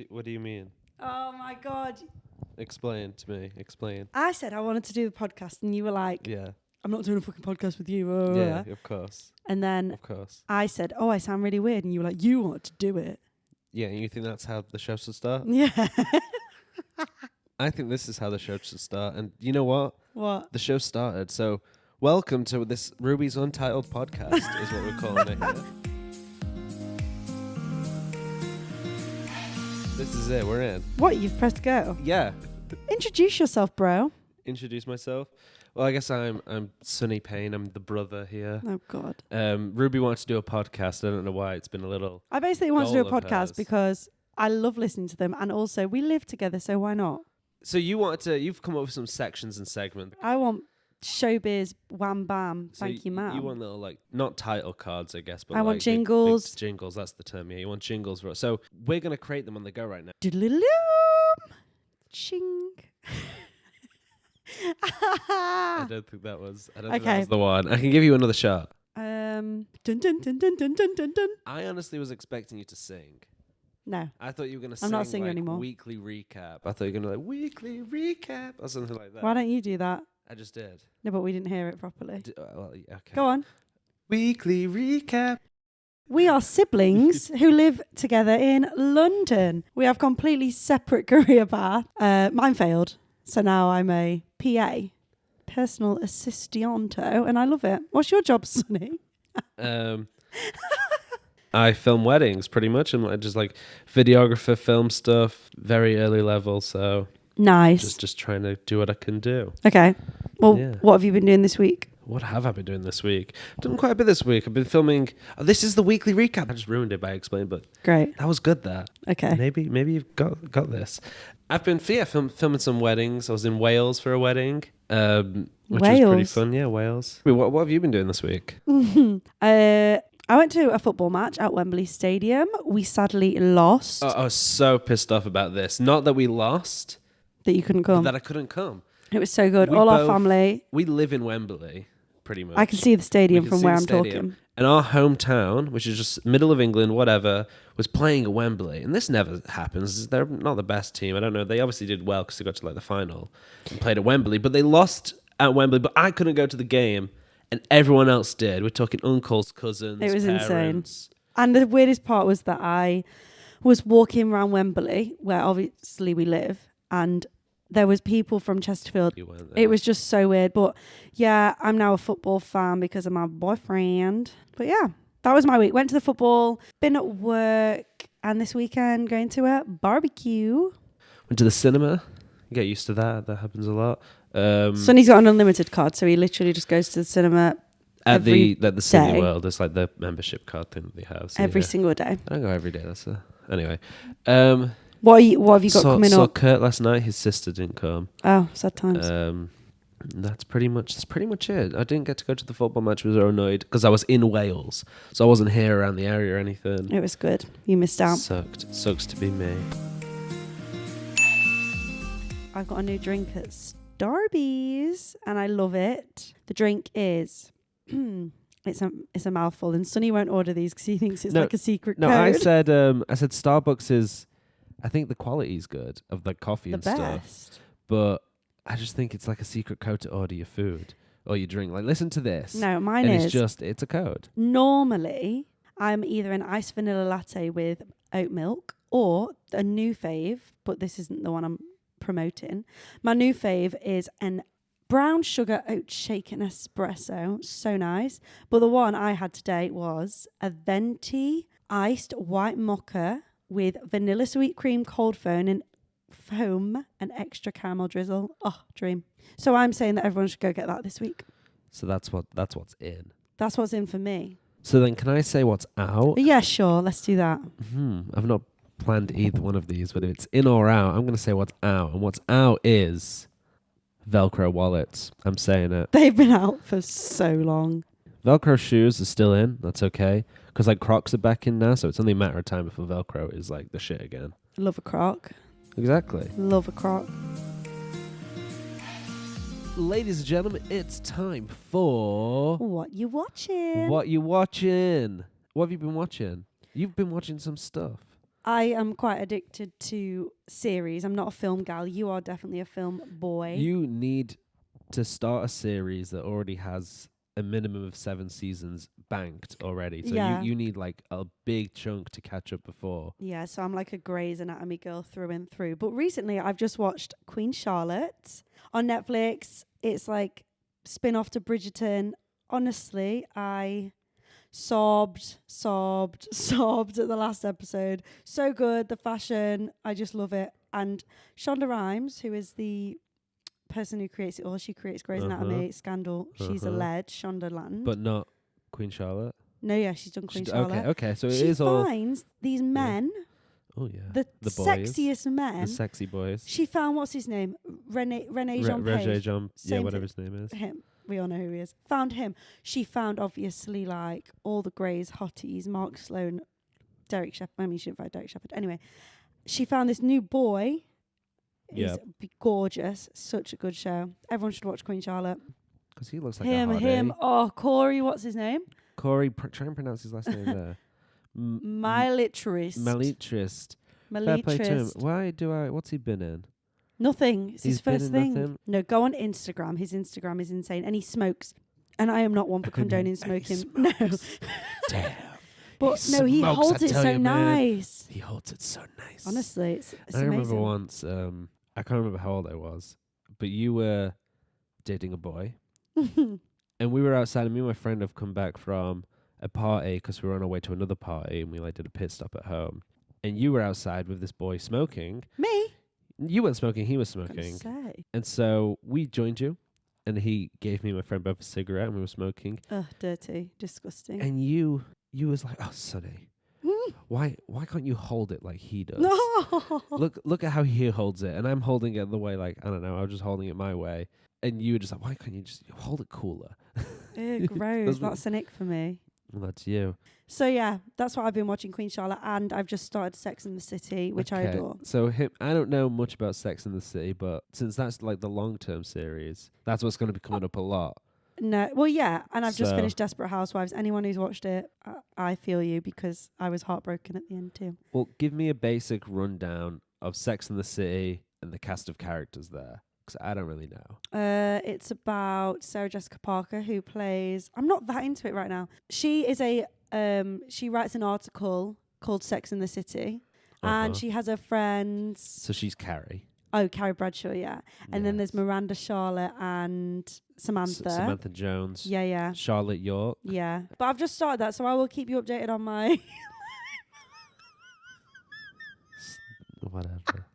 What do you mean? Oh my God. Explain to me. Explain. I said I wanted to do the podcast and you were like, Yeah. I'm not doing a fucking podcast with you. Yeah, of course. And then Of course. I said, oh, I sound really weird. And you were like, you want to do it. Yeah, and you think that's how the show should start? Yeah. I think this is how the show should start. And you know what? What? The show started. So welcome to this Ruby's Untitled podcast is what we're calling it here. This is it. We're in. What? You've pressed go? Yeah. Introduce yourself, bro. Introduce myself. Well, I guess I'm Sonny Payne. I'm the brother here. Oh, God. Ruby wanted to do a podcast. I don't know why. It's been a little... I basically want to do a goal of podcast hers. because I love listening to them. And also, we live together, so why not? So you've come up with some sections and segments. I want showbiz, wham bam, So thank you, ma'am. You want little, not title cards, I guess, but I want big jingles. jingles, that's the term, yeah. You want jingles. So we're going to create them on the go right now. Doodle-doom. Ching. I don't think that was Okay. the one. I can give you another shot. Dun dun dun dun dun dun dun dun. I honestly was expecting you to sing. No. I thought you were going to sing I'm not singing anymore. weekly recap. I thought you were going to weekly recap or something like that. Why don't you do that? I just did. No, but we didn't hear it properly. Well, yeah, okay. Go on. Weekly recap. We are siblings who live together in London. We have completely separate career path. Mine failed, so now I'm a PA, personal assistanto, and I love it. What's your job, Sonny? I film weddings pretty much, and I just videographer, film stuff, very early level. So Nice. just trying to do what I can do. Okay. Well, Yeah. What have you been doing this week? What have I been doing this week? I've done quite a bit this week. I've been filming. This is the weekly recap. I just ruined it by explaining, but Great. that was good. That Okay. maybe you've got this. I've been filming some weddings. I was in Wales for a wedding, which was pretty Wales? fun. Yeah, Wales. Wait, what have you been doing this week? I went to a football match at Wembley Stadium. We sadly lost. I was so pissed off about this. Not that we lost, That you couldn't but come. that I couldn't come. It was so good. We All our both- family. We live in Wembley, pretty much. I can see the stadium We can from see where the I'm stadium. talking. And our hometown, which is just middle of England, whatever, was playing at Wembley. And this never happens. They're not the best team. I don't know. They obviously did well because they got to the final and played at Wembley. But they lost at Wembley. But I couldn't go to the game, and everyone else did. We're talking uncles, cousins, It was parents. And the weirdest part was that I was walking around Wembley, where obviously we live, and there was people from Chesterfield. You weren't there. It was just so weird. But yeah, I'm now a football fan because of my boyfriend. But yeah, that was my week. Went to the football, been at work, and this weekend going to a barbecue. Went to the cinema. Get used to that. That happens a lot. Sonny's got an unlimited card, so he literally just goes to the cinema At the every City day. World, it's like the membership card thing that they have. So every yeah. single day. I don't go every day. Anyway. What have you got coming saw up? Kurt last night. His sister didn't come. Oh, sad times. That's pretty much it. I didn't get to go to the football match. I was so annoyed because I was in Wales, so I wasn't here around the area or anything. It was good. You missed out. Sucks to be me. I've got a new drink at Starbucks and I love it. The drink is it's a mouthful, and Sonny won't order these because he thinks it's like a secret No, code. I said Starbucks is. I think the quality is good of the coffee the and stuff, best. but I just think it's like a secret code to order your food or your drink. Listen to this. No, mine and is it's a code. normally I'm either an iced vanilla latte with oat milk or a new fave, but this isn't the one I'm promoting. My new fave is an brown sugar oat shaken espresso. So nice. But the one I had today was a venti iced white mocha with vanilla sweet cream, cold foam and extra caramel drizzle. Oh, dream. So I'm saying that everyone should go get that this week. So that's what's in. That's what's in for me. So then, can I say what's out? Yeah, sure. Let's do that. I've not planned either one of these, but if it's in or out, I'm going to say what's out. And what's out is Velcro wallets. I'm saying it. They've been out for so long. Velcro shoes are still in. That's okay. Because Crocs are back in now, so it's only a matter of time before Velcro is the shit again. Love a croc. Exactly. Love a croc. Ladies and gentlemen, it's time for... What you watching? What you watching? What have you been watching? You've been watching some stuff. I am quite addicted to series. I'm not a film gal. You are definitely a film boy. You need to start a series that already has a minimum of 7 seasons banked already. So Yeah. you need like a big chunk to catch up before. Yeah, so I'm like a Grey's Anatomy girl through and through. But recently I've just watched Queen Charlotte on Netflix. It's like spin-off to Bridgerton. Honestly, I sobbed at the last episode. So good, the fashion, I just love it. And Shonda Rhimes, who is the person who creates it all, she creates Grey's Anatomy, Scandal. She's a lead, Shonda Land. But not Queen Charlotte? No, yeah, she's done Queen Charlotte. Okay, so she is all... finds these men... Yeah. Oh, yeah. The boys. sexiest men. The sexy boys. She found, what's his name? Rene Jean Page. Yeah, whatever his name is. Him. We all know who he is. Found him. She found, obviously, like, all the Greys, hotties, Mark Sloan, Derek Shepherd. I mean, she didn't find Derek Shepherd. Anyway, she found this new boy. He's gorgeous. Such a good show. Everyone should watch Queen Charlotte. Because he looks like a hottie. Him. Oh, Corey, what's his name? Corey, try and pronounce his last name there. Militarist. Fair play to him. What's he been in? Nothing. It's his first thing. Nothing? No, go on Instagram. His Instagram is insane. And he smokes. And I am not one for condoning smoking. No. Damn. But he holds it so nice. He holds it so nice. Honestly, it's I amazing. remember once, I can't remember how old I was, but you were dating a boy. And we were outside, and me and my friend have come back from a party because we were on our way to another party, and we did a pit stop at home. And you were outside with this boy smoking. Me? You weren't smoking, he was smoking. And so we joined you, and he gave me and my friend both a cigarette, and we were smoking. Ugh, dirty, disgusting. And you was like, "Oh, Sonny, why can't you hold it like he does? No. Look at how he holds it, and I'm holding it the way, like, I don't know, I was just holding it my way." And you were just like, "Why can't you just hold it cooler?" Ew, gross. That's an ick for me. Well, that's you. So yeah, that's what I've been watching, Queen Charlotte, and I've just started Sex and the City, which I adore. So I don't know much about Sex and the City, but since that's like the long-term series, that's what's going to be coming up a lot. No, well, yeah, and I've just finished Desperate Housewives. Anyone who's watched it, I feel you, because I was heartbroken at the end too. Well, give me a basic rundown of Sex and the City and the cast of characters there. I don't really know. It's about Sarah Jessica Parker, who plays... I'm not that into it right now. She is she writes an article called Sex and the City, and she has her friends... So she's Carrie. Oh, Carrie Bradshaw, yeah. And then there's Miranda, Charlotte, and Samantha. Samantha Jones. Yeah. Charlotte York. Yeah. But I've just started that, so I will keep you updated on my... Whatever.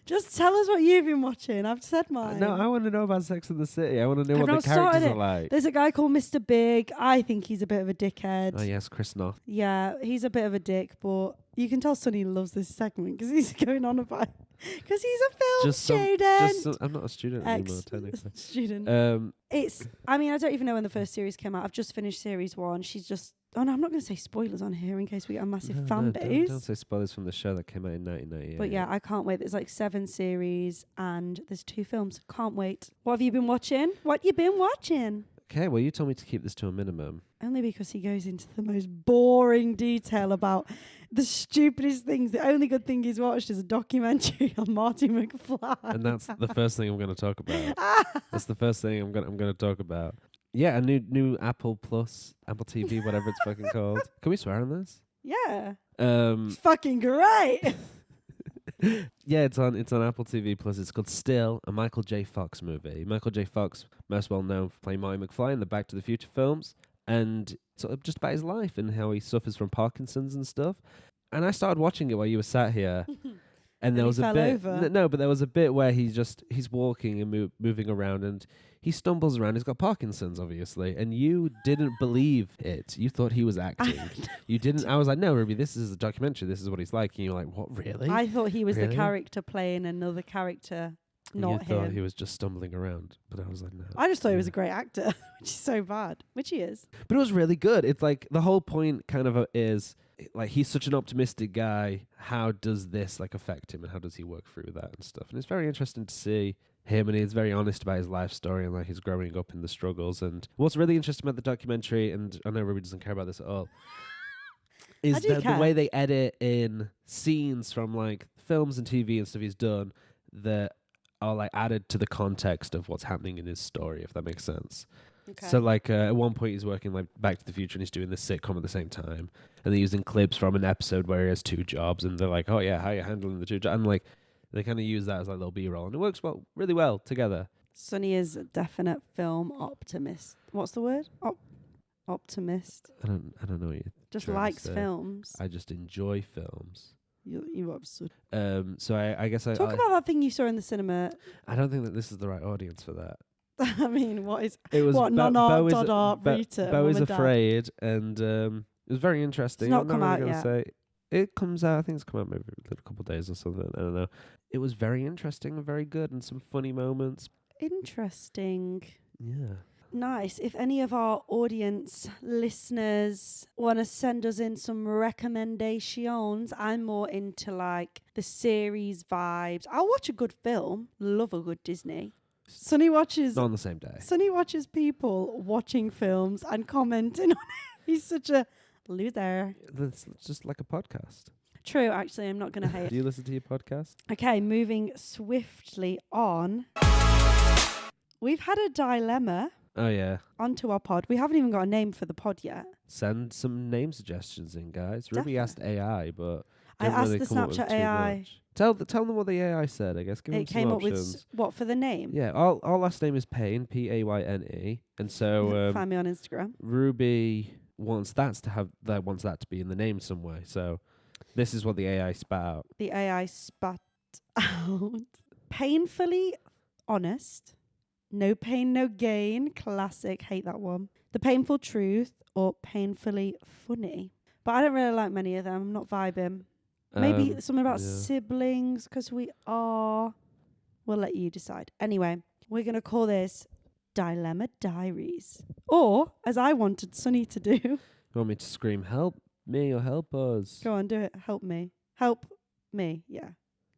Just tell us what you've been watching. I've said mine. No, I want to know about Sex and the City. I want to know what the characters are like. There's a guy called Mr. Big. I think he's a bit of a dickhead. Oh, yes, Chris Noth. Yeah, he's a bit of a dick, but you can tell Sonny loves this segment because he's going on about... Because he's a film student. I'm not a student anymore, technically. Student. I don't even know when the first series came out. I've just finished series 1. She's just... Oh, no, I'm not going to say spoilers on here in case we get a massive fan base. Don't say spoilers from the show that came out in 1998. But yeah, I can't wait. There's like 7 series and there's 2 films. Can't wait. What have you been watching? What you been watching? Okay, well, you told me to keep this to a minimum. Only because he goes into the most boring detail about the stupidest things. The only good thing he's watched is a documentary on Marty McFly. And that's the first thing I'm going to talk about. That's the first thing I'm going to talk about. Yeah, a new Apple Plus, Apple TV, whatever it's fucking called. Can we swear on this? Yeah. Fucking great. Yeah, it's on Apple TV Plus. It's called Still, a Michael J. Fox movie. Michael J. Fox, most well known for playing Marty McFly in the Back to the Future films, and sort of just about his life and how he suffers from Parkinson's and stuff. And I started watching it while you were sat here. And there was a bit, but there was a bit where he's walking and moving around, and he stumbles around. He's got Parkinson's, obviously, and you didn't believe it. You thought he was acting. You didn't. I was like, no, Ruby, this is a documentary. This is what he's like. And you're like, what, really? I thought he was the character playing another character, not him. You thought he was just stumbling around, but I was like, no. I just thought he was a great actor, which is so bad, which he is. But it was really good. It's like the whole point kind of is... like, he's such an optimistic guy. How does this like affect him, and how does he work through that and stuff? And it's very interesting to see him, and he's very honest about his life story and like he's growing up in the struggles. And what's really interesting about the documentary, and I know Ruby doesn't care about this at all, is I do the care. way they edit in scenes from like films and TV and stuff he's done that are like added to the context of what's happening in his story, if that makes sense. Okay. So like at one point he's working like Back to the Future and he's doing this sitcom at the same time, and they're using clips from an episode where he has 2 jobs, and they're like, oh yeah, how are you handling the 2 jobs? And like they kind of use that as like little B-roll, and it works really well together. Sonny is a definite film optimist. What's the word? Optimist. I don't know what you Just trying to likes say. films. I just enjoy films. You absurd. So I guess Talk about that thing you saw in the cinema. I don't think that this is the right audience for that. I mean, what is It was what non-art, dot-art, Rita, Bo Mum is and Dad. Afraid, and it was very interesting. It's not I'm come really out gonna yet. Say it comes out. I think it's come out maybe a couple of days or something. I don't know. It was very interesting and very good, and some funny moments. Interesting. Yeah. Nice. If any of our audience listeners want to send us in some recommendations, I'm more into like the series vibes. I'll watch a good film. Love a good Disney. Sonny watches Not on the same day. Sonny watches people watching films and commenting on it. He's such a loser. That's just like a podcast. True, actually, I'm not going to hate Do you listen to your podcast? Okay, moving swiftly on. We've had a dilemma Oh yeah. onto our pod. We haven't even got a name for the pod yet. Send some name suggestions in, guys. Ruby Definitely. asked AI, but I didn't asked really the come up with Snapchat too AI. much. Tell them what the AI said. I guess give them It some came up options. with what for the name? Yeah, our last name is Payne, Payne, and so Find me on Instagram. Ruby wants that to be in the name some way. So this is what the AI spat out. The AI spat out. Painfully honest. No pain, no gain. Classic. Hate that one. The painful truth or painfully funny. But I don't really like many of them. I'm not vibing. Maybe something about siblings because we are. We'll let you decide. Anyway, we're going to call this Dilemma Diaries. Or, as I wanted Sonny to do. You want me to scream, help me or help us? Go on, do it. Help me. Help me. Yeah.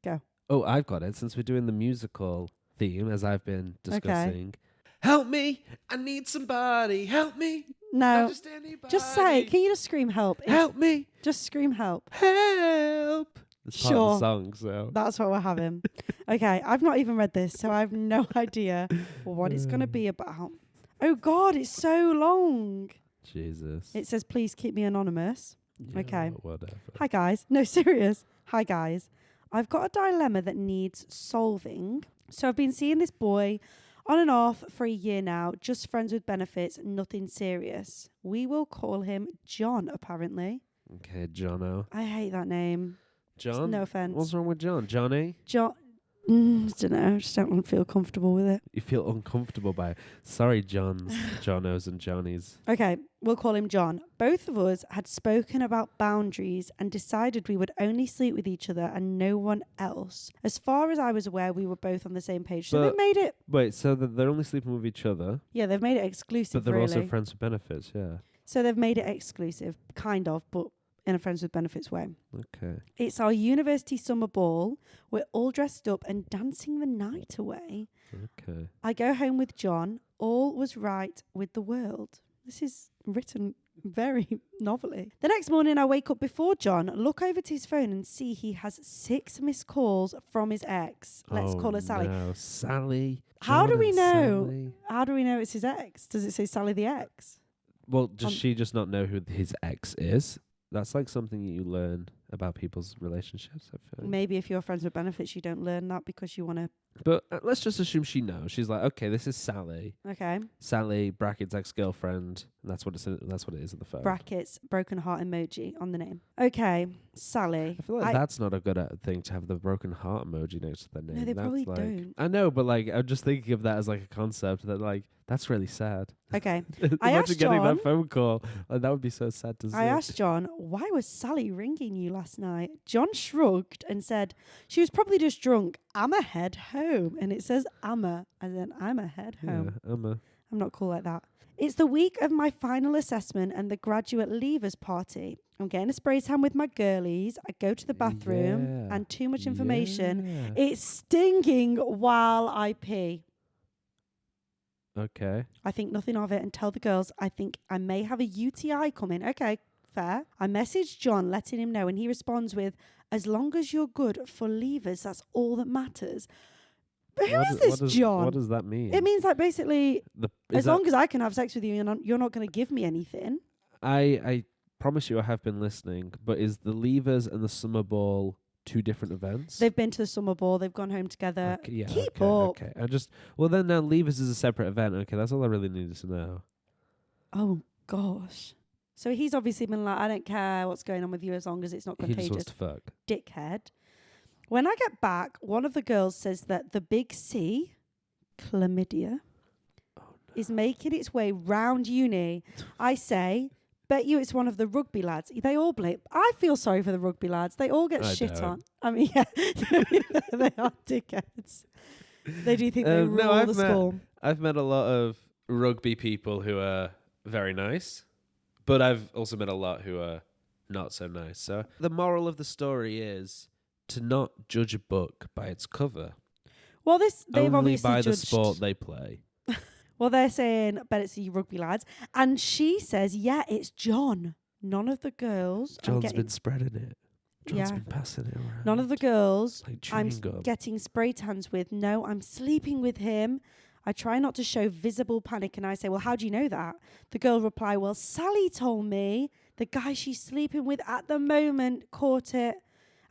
Go. Oh, I've got it. Since we're doing the musical theme, as I've been discussing. Help me! I need somebody. Help me! No. Not just anybody. Just say it. Can you just scream help? Help me! Just scream help. Help! That's part of the song, so. That's what we're having. Okay, I've not even read this, so I have no idea what it's going to be about. Oh, God, it's so long. Jesus. It says, please keep me anonymous. Yeah, Okay. Whatever. Hi, guys. No, serious. Hi, guys. I've got a dilemma that needs solving. So I've been seeing this boy on and off for a year now, just friends with benefits, nothing serious. We will call him John, apparently. Okay, Jono. I hate that name. John? No offense. What's wrong with John? Johnny? John. I don't know. I just don't feel comfortable with it. You feel uncomfortable by it. Sorry, Jonos and Johnnies. Okay, we'll call him John. Both of us had spoken about boundaries and decided we would only sleep with each other and no one else. As far as I was aware, we were both on the same page. So they've made it... Wait, so that they're only sleeping with each other, Yeah, they've made it exclusive, but they're really. also friends with benefits, yeah. So they've made it exclusive, kind of, but in a friends with benefits way. Okay. It's our university summer ball. We're all dressed up and dancing the night away. Okay. I go home with John. All was right with the world. This is written very novelly. The next morning, I wake up before John, look over to his phone and see he has 6 missed calls from his ex. Let's call her Sally. No, Sally. How do John we and know? Sally. How do we know it's his ex? Does it say Sally the ex? Well, does she just not know who his ex is? That's like something you learn about people's relationships, I feel. Maybe if you're friends with benefits, you don't learn that because you want to... But let's just assume she knows. She's like, okay, this is Sally. Okay. Sally, brackets, ex-girlfriend. And that's what it is on the phone. Brackets, broken heart emoji on the name. Okay, Sally. I feel like that's not a good thing to have the broken heart emoji next to their name. No, they That's probably like, don't. I know, but like, I'm just thinking of that as like a concept that like, that's really sad. Okay. Imagine getting John, that phone call. That would be so sad to see. I asked John, why was Sally ringing you last night? John shrugged and said, she was probably just drunk. I'm a head home. And it says Amma, and then I'm a head home. Yeah, I'm not cool like that. It's the week of my final assessment and the graduate leavers party. I'm getting a spray tan with my girlies. I go to the bathroom and too much information. Yeah. It's stinging while I pee. Okay. I think nothing of it and tell the girls I think I may have a UTI coming. Okay, Fair. I messaged John, letting him know, and he responds with, as long as you're good for levers, that's all that matters. But who is this John? What does that mean? It means like basically, as long as I can have sex with you, you're not going to give me anything. I promise you I have been listening, but is the levers and the summer ball 2 different events? They've been to the summer ball. They've gone home together. Okay, yeah, Keep up. up. Well, then now levers is a separate event. Okay, that's all I really needed to know. Oh, gosh. So he's obviously been like, I don't care what's going on with you as long as it's not contagious. He just wants to fuck. Dickhead. When I get back, one of the girls says that the big C, chlamydia, is making its way round uni. I say, bet you it's one of the rugby lads. They all blame. I feel sorry for the rugby lads. They all get shit on. I mean, yeah, they are dickheads. They do think they rule the school. I've met a lot of rugby people who are very nice, but I've also met a lot who are not so nice. So the moral of the story is to not judge a book by its cover. Well, they've only obviously by judged the sport they play. Well, they're saying, but it's the rugby lads. And she says, yeah, it's John. None of the girls. John's been spreading it. John's been passing it around. None of the girls I'm gum. getting spray tans with. No, I'm sleeping with him. I try not to show visible panic, and I say, well, how do you know that? The girl reply, well, Sally told me the guy she's sleeping with at the moment caught it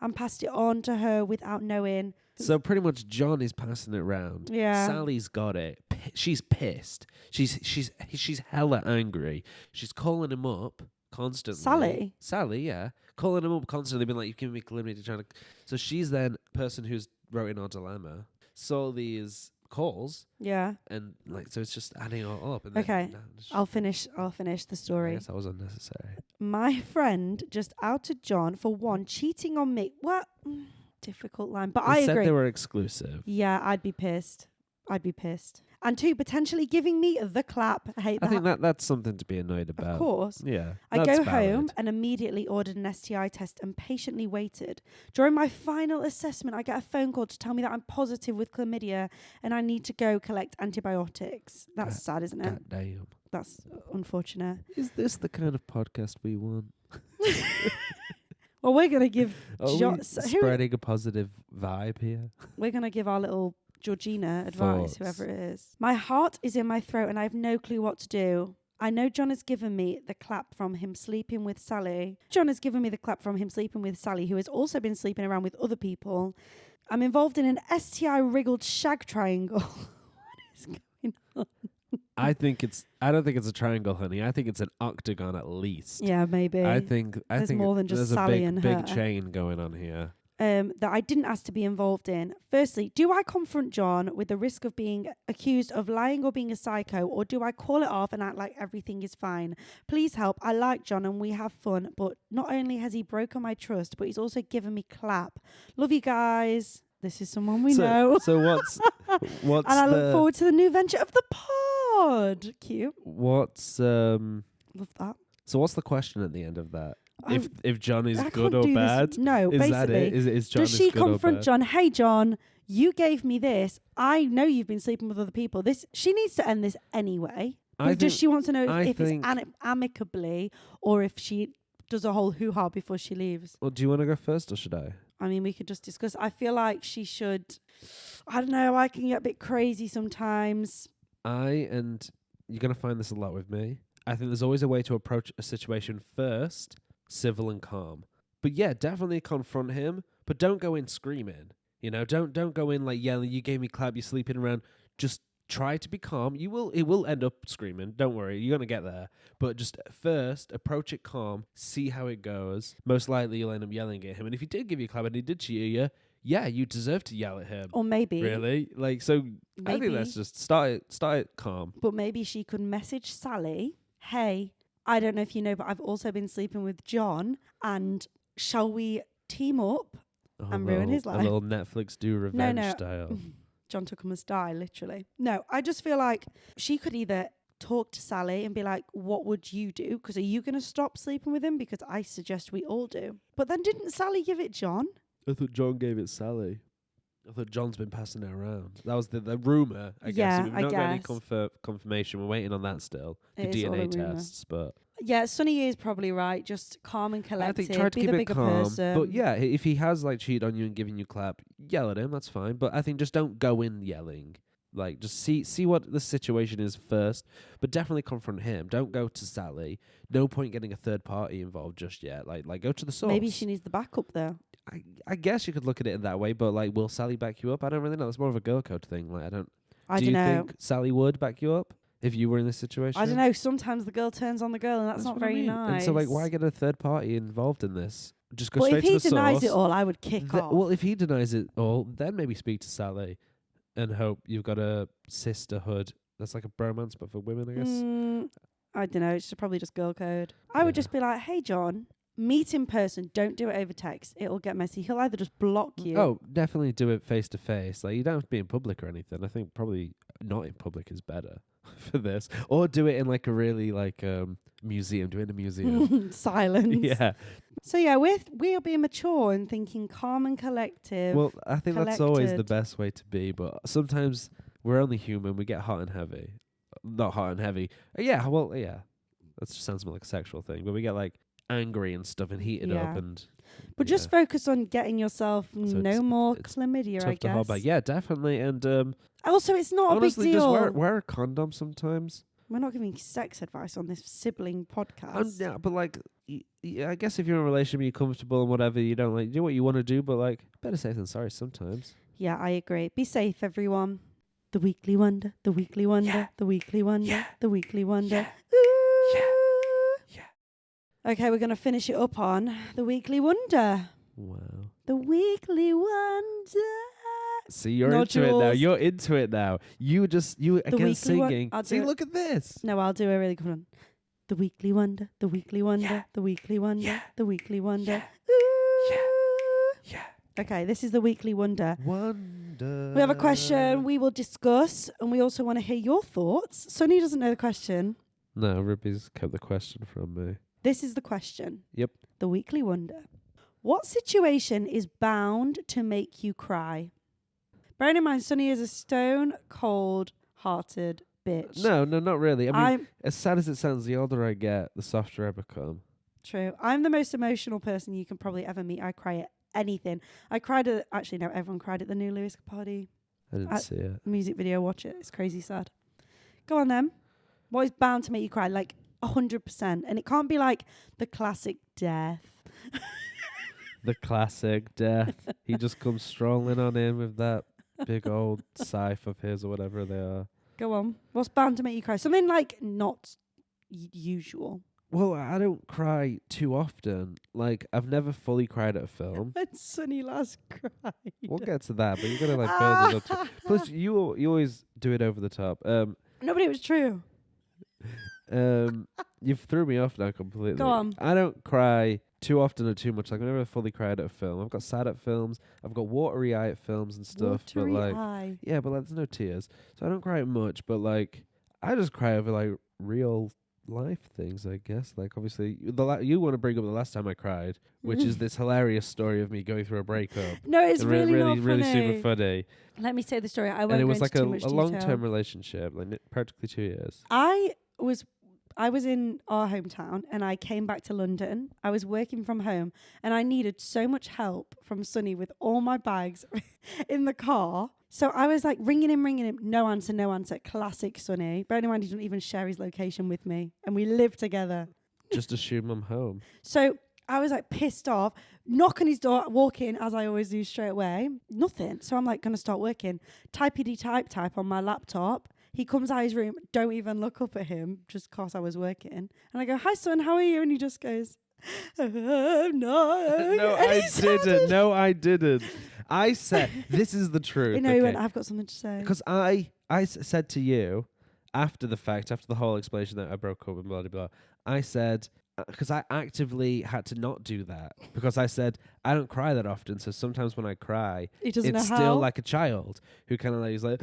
and passed it on to her without knowing. So pretty much John is passing it around. Yeah. Sally's got it. She's pissed. She's hella angry. She's calling him up constantly. Sally, yeah. Calling him up constantly, being like, you've given me chlamydia, trying to... So she's then the person who's wrote in our dilemma. Saw these calls. Yeah. And like, so it's just adding all up. And okay. Then, I'll finish the story. I guess that was unnecessary. My friend just outed John for one cheating on me. What? Difficult line, but I agree. Said they were exclusive. Yeah, I'd be pissed. And 2, potentially giving me the clap. I hate that. I think that's something to be annoyed about. Of course. Yeah. I go home and immediately ordered an STI test and patiently waited. During my final assessment, I get a phone call to tell me that I'm positive with chlamydia and I need to go collect antibiotics. That's sad, isn't it? God damn. That's unfortunate. Is this the kind of podcast we want? Well, we're going to give... spreading a positive vibe here? We're going to give our little Georgina advice, whoever it is. My heart is in my throat and I have no clue what to do. I know John has given me the clap from him sleeping with Sally. Who has also been sleeping around with other people. I'm involved in an STI wriggled shag triangle. What is going on? I don't think it's a triangle, honey. I think it's an octagon at least. Yeah, maybe. I think more than just Sally and her. Big chain going on here. That I didn't ask to be involved in. Firstly, do I confront John with the risk of being accused of lying or being a psycho, or do I call it off and act like everything is fine? Please help. I like John and we have fun, but not only has he broken my trust, but he's also given me clap. Love you guys. This is someone we know. So what's and I look forward to the new venture of the pod. Cute. What's love that. So what's the question at the end of that? If John is good or bad? No, is basically. That it? Is John does she good confront or bad? John? Hey, John, you gave me this. I know you've been sleeping with other people. She needs to end this anyway. Does she want to know if it's amicably or if she does a whole hoo-ha before she leaves? Well, do you want to go first or should I? I mean, we could just discuss. I feel like she should. I don't know. I can get a bit crazy sometimes. And you're going to find this a lot with me. I think there's always a way to approach a situation first, civil and calm. But yeah, definitely confront him, but don't go in screaming. You know, don't go in like yelling, you gave me clap, you're sleeping around. Just try to be calm. It will end up screaming. Don't worry, you're going to get there. But just first, approach it calm, see how it goes. Most likely you'll end up yelling at him. And if he did give you a clap and he did cheat you, yeah, you deserve to yell at him. Or maybe. Really? Like, so maybe. I think let's just start it calm. But maybe she could message Sally, hey, I don't know if you know, but I've also been sleeping with John, and shall we team up and ruin his life? A little Netflix do revenge style. John took him as die, literally. No, I just feel like she could either talk to Sally and be like, what would you do? Because are you going to stop sleeping with him? Because I suggest we all do. But then didn't Sally give it John? I thought John gave it Sally. I thought John's been passing it around. That was the rumour, I guess. So we've not got any confirmation. We're waiting on that still. The DNA tests, but... Yeah, Sonny is probably right. Just calm and I collected. think try to be keep the it bigger calm. person. But yeah, if he has like cheated on you and giving you clap, yell at him. That's fine. But I think just don't go in yelling. Like just see what the situation is first. But definitely confront him. Don't go to Sally. No point getting a third party involved just yet. Like go to the source. Maybe she needs the backup though. I guess you could look at it in that way. But like, will Sally back you up? I don't really know. It's more of a girl code thing. Like I don't. I Do don't you know. think Sally would back you up if you were in this situation? I don't know. Sometimes the girl turns on the girl, and that's not what I very mean. nice. And so, like, why get a third party involved in this? Just go Well, straight if to he the denies source. it all, I would kick off. Well, if he denies it all, then maybe speak to Sally and hope you've got a sisterhood. That's like a bromance, but for women, I guess. I don't know. It's probably just girl code. I would just be like, hey, John, meet in person. Don't do it over text. It'll get messy. He'll either just block you. Oh, definitely do it face to face. Like, you don't have to be in public or anything. I think probably not in public is better for this. Or do it in like a really like museum. Do it in a museum. Silence. Yeah. So yeah, we are being mature and thinking calm and collective. Well, I think that's always the collected. best way to be, but sometimes we're only human. We get hot and heavy. Not hot and heavy. Yeah, well, yeah. That just sounds more like a sexual thing, but we get like angry and stuff and heated up and... But just focus on getting yourself no more chlamydia, tough I to hold guess. back. Yeah, definitely. And also, it's not honestly, a big deal. just wear a condom sometimes. We're not giving sex advice on this sibling podcast. Yeah, but like, I guess if you're in a relationship, you're comfortable and whatever, you don't like do what you want to do, but like, better safe than sorry sometimes. Yeah, I agree. Be safe, everyone. The Weekly Wonder, the Weekly Wonder, the Weekly Wonder, the Weekly Wonder. Okay, we're going to finish it up on the Weekly Wonder. Wow. The Weekly Wonder. See, you're Nodules. into it now. You're into it now. You again weekly singing. See, it. look at this. No, I'll do a really good one. The Weekly Wonder, the Weekly Wonder, the Weekly Wonder, the Weekly Wonder. Yeah. Okay, this is the Weekly Wonder. Wonder. We have a question we will discuss, and we also want to hear your thoughts. Sonny doesn't know the question. No, Ruby's kept the question from me. This is the question. Yep. The Weekly Wonder. What situation is bound to make you cry? Bearing in mind, Sonny is a stone cold hearted bitch. No, not really. I mean, as sad as it sounds, the older I get, the softer I become. True. I'm the most emotional person you can probably ever meet. I cry at anything. I cried at... Actually, no, everyone cried at the new Lewis Capaldi I didn't see it. music video. Watch it. It's crazy sad. Go on, then. What is bound to make you cry? Like 100%. And it can't be like the classic death. The classic death. He just comes strolling on in with that big old scythe of his or whatever they are. Go on. What's bound to make you cry? Something like not usual. Well, I don't cry too often. Like, I've never fully cried at a film. When Sonny last cried. We'll get to that, but you gotta like build it up. Plus, you always do it over the top. No, but it was true. You've threw me off now completely. Go on. I don't cry too often or too much. Like, I've never fully cried at a film. I've got sad at films. I've got watery eye at films and stuff. Watery but like, eye. yeah, but like, there's no tears, so I don't cry much. But like, I just cry over like real life things, I guess. Like, obviously, you want to bring up the last time I cried, which is this hilarious story of me going through a breakup. No, it's really not really funny. super funny. Let me say the story. I won't And it go was into like too a much detail. long-term relationship, like practically 2 years. I was in our hometown and I came back to London. I was working from home and I needed so much help from Sonny with all my bags in the car. So I was like ringing him. No answer. Classic Sonny. Bearing in mind, he didn't even share his location with me and we lived together. Just assume I'm home. So I was like pissed off, knock on his door, walk in as I always do straight away. Nothing. So I'm like going to start working. Type on my laptop. He comes out of his room, don't even look up at him, just because I was working. And I go, hi, son, how are you? And he just goes, no. No, I didn't. I said, this is the truth. No, he went, I've got something to say. Because I said to you, after the fact, after the whole explanation that I broke up and blah, blah, blah, I said, because I actively had to not do that. Because I said, I don't cry that often. So sometimes when I cry, it's still like a child who kind of like, is like,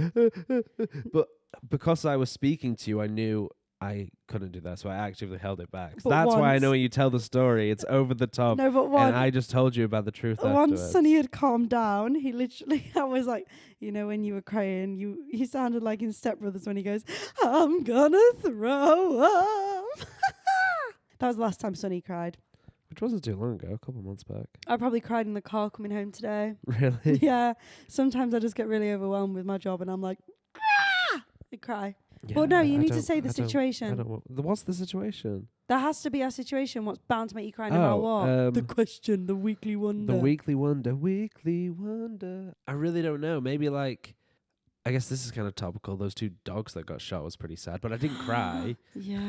but because I was speaking to you, I knew I couldn't do that. So I actively held it back. So that's why I know when you tell the story, it's over the top. No, but and I just told you about the truth afterwards. Once Sonny had calmed down, he literally, I was like, when you were crying, he sounded like in Step Brothers when he goes, I'm gonna throw up. That was the last time Sonny cried. Which wasn't too long ago, a couple of months back. I probably cried in the car coming home today. Really? Yeah. Sometimes I just get really overwhelmed with my job and I'm like, ah! I cry. Yeah, Well, no, you I need to don't- say the I don't- situation. I don't want, what's the situation? There has to be a situation what's bound to make you cry no matter what. The question, the weekly wonder. The weekly wonder, weekly wonder. I really don't know. Maybe like, I guess this is kind of topical. Those 2 dogs that got shot was pretty sad, but I didn't cry. Yeah.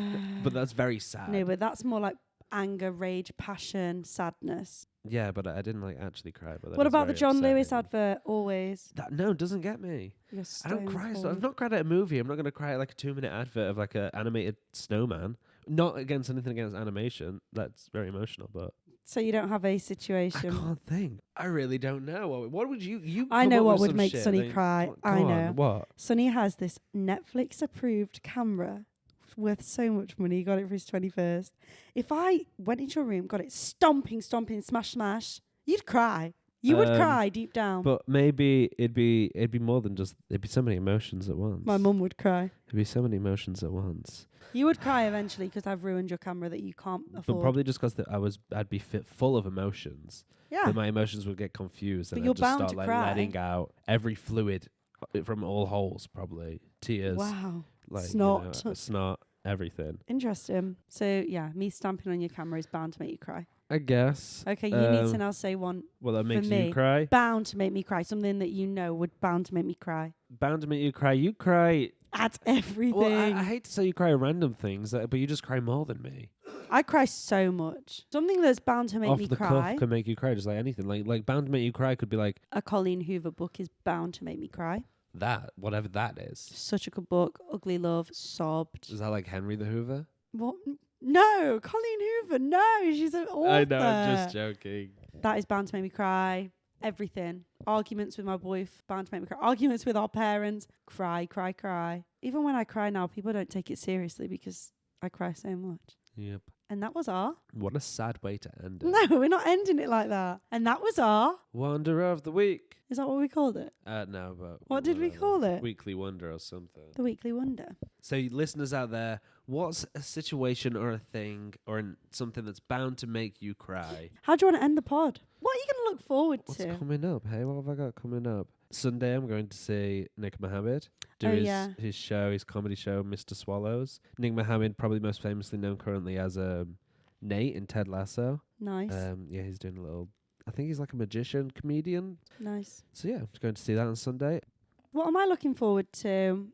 But that's very sad. No, but that's more like anger, rage, passion, sadness. Yeah, but I didn't like actually cry. But What about the John Lewis advert? Always. That doesn't get me. You're I don't cry. stone I've not cried at a movie. I'm not going to cry at like a 2-minute advert of like an animated snowman. Not against anything against animation. That's very emotional, but So you don't have a I situation. can't think. I really don't know. What would you? I come know up what with would some make shit, Sonny then- cry. Go I on, know. What? Sonny has this Netflix approved camera worth so much money. He got it for his 21st. If I went into your room, got it stomping, smash, smash, you'd cry. You would cry deep down. But maybe it'd be more than just. It'd be so many emotions at once. My mum would cry. It'd be so many emotions at once. You would cry eventually because I've ruined your camera that you can't afford. But probably just because I'd be full of emotions. yeah. That my emotions would get confused, But and you're I'd just bound start to like cry. letting out every fluid from all holes, probably tears, Wow. like Snot. snot, everything. Interesting. So yeah, me stamping on your camera is bound to make you cry. I guess. Okay, you need to now say one Well, that makes me. you cry. bound to make me cry. Something that you know would bound to make me cry. Bound to make you cry. You cry. At everything. Well, I hate to say you cry at random things, but you just cry more than me. I cry so much. Something that's bound to make Off me the cry. cuff can make you cry, just like anything. Like bound to make you cry could be like A Colleen Hoover book is bound to make me cry. that, whatever that is. Such a good book. Ugly Love. Sobbed. Is that like Henry the Hoover? What? No, Colleen Hoover. No, she's an author. I know, I'm just joking. That is bound to make me cry. Everything. Arguments with my boyfriend, bound to make me cry. Arguments with our parents, cry. Even when I cry now, people don't take it seriously because I cry so much. Yep. And that was our... What a sad way to end it. No, we're not ending it like that. And that was our... Wonder of the week. Is that what we called it? No, but What did we whatever. call it? Weekly wonder or something. The Weekly Wonder. So, you listeners out there, what's a situation or a thing or something that's bound to make you cry? How do you want to end the pod? What are you going to look forward What's to? coming up? Hey, what have I got coming up? Sunday, I'm going to see Nick Mohammed do Oh, his yeah. his comedy show, Mr. Swallows. Nick Mohammed, probably most famously known currently as Nate in Ted Lasso. Nice. Yeah, he's doing a little. I think he's like a magician, comedian. Nice. So yeah, I'm just going to see that on Sunday. What am I looking forward to?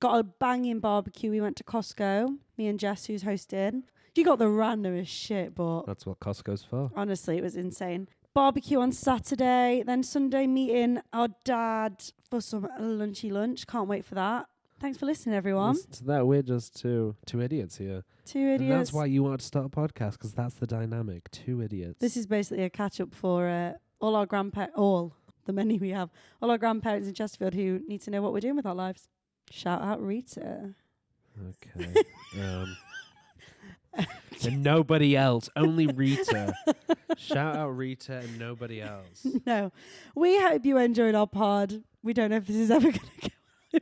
Got a banging barbecue. We went to Costco. Me and Jess, who's hosting. You got the randomest shit, but That's what Costco's for. honestly, it was insane. Barbecue on Saturday. Then Sunday meeting our dad for some lunchy lunch. Can't wait for that. Thanks for listening, everyone. Listen to that, we're just two idiots here. Two idiots. And that's why you want to start a podcast, because that's the dynamic. 2 idiots. This is basically a catch up for all our grandparents, the many we have, all our grandparents in Chesterfield who need to know what we're doing with our lives. Shout out Rita. Okay. And nobody else. Only Rita. Shout out Rita and nobody else. No, we hope you enjoyed our pod. We don't know if this is ever going to go.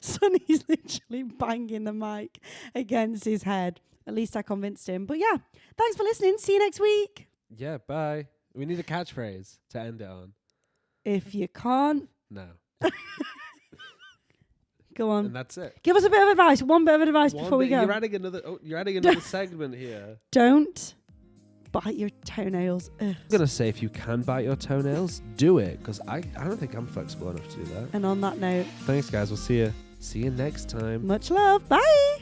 Sonny's literally banging the mic against his head. At least I convinced him. But yeah, thanks for listening. See you next week. Yeah, bye. We need a catchphrase to end it on. If you can't, No. go on. And that's it. Give us a bit of advice. One bit of advice One before we bit- go. You're adding another segment here. Don't bite your toenails. Ugh. I'm going to say if you can bite your toenails, do it. Because I don't think I'm flexible enough to do that. And on that note, Thanks, guys. We'll see you next time. much love. Bye.